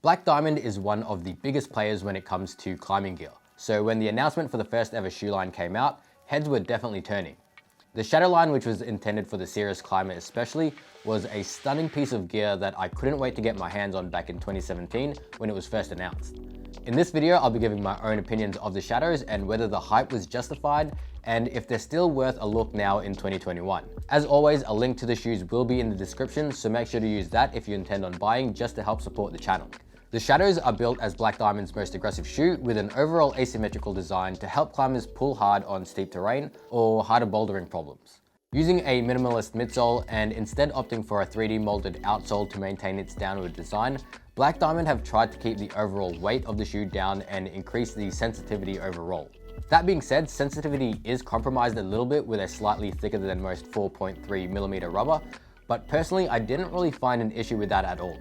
Black Diamond is one of the biggest players when it comes to climbing gear, so when the announcement for the first ever shoe line came out, heads were definitely turning. The Shadow line, which was intended for the serious climber especially, was a stunning piece of gear that I couldn't wait to get my hands on back in 2017 when it was first announced. In this video, I'll be giving my own opinions of the Shadows and whether the hype was justified and if they're still worth a look now in 2021. As always, a link to the shoes will be in the description, so make sure to use that if you intend on buying just to help support the channel. The Shadows are built as Black Diamond's most aggressive shoe with an overall asymmetrical design to help climbers pull hard on steep terrain or harder bouldering problems. Using a minimalist midsole and instead opting for a 3D molded outsole to maintain its downward design, Black Diamond have tried to keep the overall weight of the shoe down and increase the sensitivity overall. That being said, sensitivity is compromised a little bit with a slightly thicker than most 4.3mm rubber, but personally I didn't really find an issue with that at all.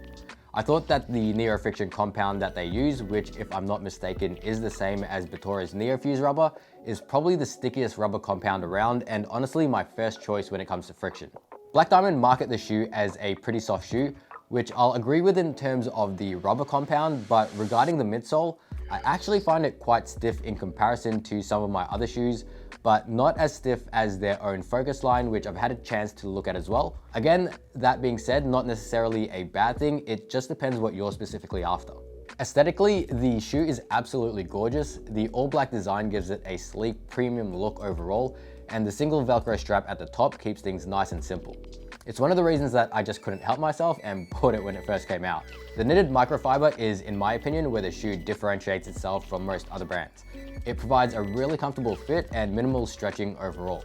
I thought that the NeoFriction compound that they use, which if I'm not mistaken is the same as Botora's NeoFuse rubber, is probably the stickiest rubber compound around and honestly my first choice when it comes to friction. Black Diamond market the shoe as a pretty soft shoe, which I'll agree with in terms of the rubber compound, but regarding the midsole, I actually find it quite stiff in comparison to some of my other shoes, but not as stiff as their own Focus line, which I've had a chance to look at as well. Again, that being said, not necessarily a bad thing, it just depends what you're specifically after. Aesthetically, the shoe is absolutely gorgeous. The all black design gives it a sleek premium look overall, and the single Velcro strap at the top keeps things nice and simple. It's one of the reasons that I just couldn't help myself and bought it when it first came out. The knitted microfiber is, in my opinion, where the shoe differentiates itself from most other brands. It provides a really comfortable fit and minimal stretching overall.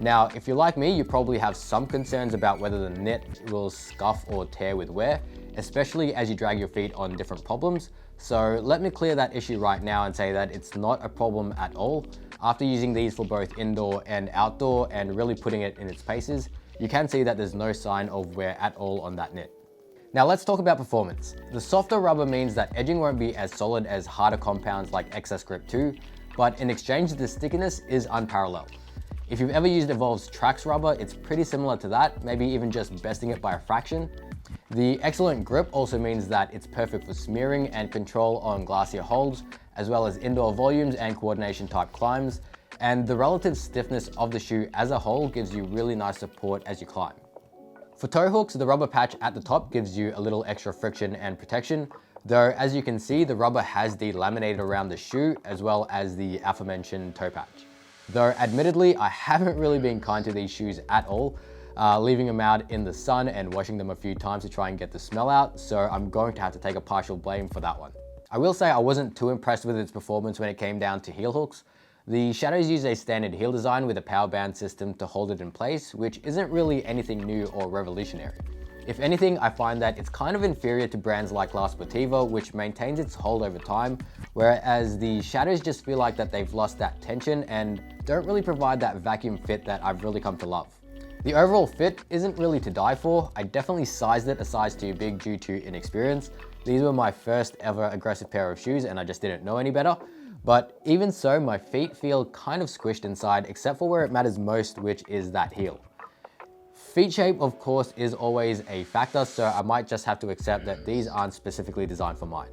Now, if you're like me, you probably have some concerns about whether the knit will scuff or tear with wear, especially as you drag your feet on different problems. So let me clear that issue right now and say that it's not a problem at all. After using these for both indoor and outdoor and really putting it in its paces, you can see that there's no sign of wear at all on that knit. Now let's talk about performance. The softer rubber means that edging won't be as solid as harder compounds like XS Grip 2, but in exchange the stickiness is unparalleled. If you've ever used Evolve's Trax rubber, it's pretty similar to that, maybe even just besting it by a fraction. The excellent grip also means that it's perfect for smearing and control on glacier holds, as well as indoor volumes and coordination type climbs. And the relative stiffness of the shoe as a whole gives you really nice support as you climb. For toe hooks, the rubber patch at the top gives you a little extra friction and protection, though as you can see, the rubber has delaminated around the shoe as well as the aforementioned toe patch. Though admittedly, I haven't really been kind to these shoes at all, leaving them out in the sun and washing them a few times to try and get the smell out, so I'm going to have to take a partial blame for that one. I will say I wasn't too impressed with its performance when it came down to heel hooks. The Shadows use a standard heel design with a power band system to hold it in place, which isn't really anything new or revolutionary. If anything, I find that it's kind of inferior to brands like La Sportiva, which maintains its hold over time, whereas the Shadows just feel like that they've lost that tension and don't really provide that vacuum fit that I've really come to love. The overall fit isn't really to die for. I definitely sized it a size too big due to inexperience. These were my first ever aggressive pair of shoes and I just didn't know any better. But even so, my feet feel kind of squished inside, except for where it matters most, which is that heel. Feet shape, of course, is always a factor, so I might just have to accept that these aren't specifically designed for mine.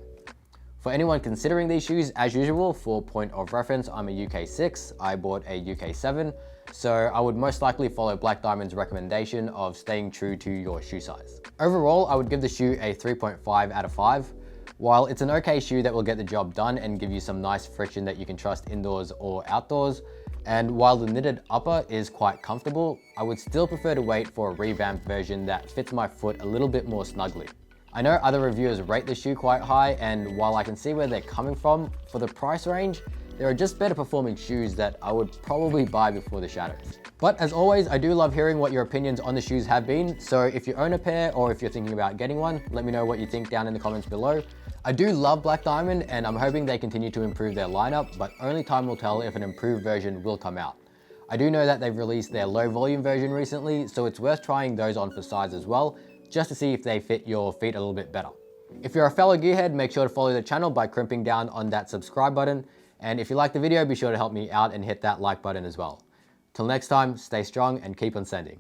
For anyone considering these shoes, as usual, for point of reference, I'm a UK 6, I bought a UK 7, so I would most likely follow Black Diamond's recommendation of staying true to your shoe size. Overall, I would give the shoe a 3.5 out of 5. While it's an okay shoe that will get the job done and give you some nice friction that you can trust indoors or outdoors, and while the knitted upper is quite comfortable, I would still prefer to wait for a revamped version that fits my foot a little bit more snugly. I know other reviewers rate the shoe quite high, and while I can see where they're coming from, for the price range, there are just better performing shoes that I would probably buy before the Shadows. But as always, I do love hearing what your opinions on the shoes have been, so if you own a pair or if you're thinking about getting one, let me know what you think down in the comments below. I do love Black Diamond and I'm hoping they continue to improve their lineup, but only time will tell if an improved version will come out. I do know that they've released their low volume version recently, so it's worth trying those on for size as well, just to see if they fit your feet a little bit better. If you're a fellow gearhead, make sure to follow the channel by crimping down on that subscribe button. And if you like the video, be sure to help me out and hit that like button as well. Till next time, stay strong and keep on sending.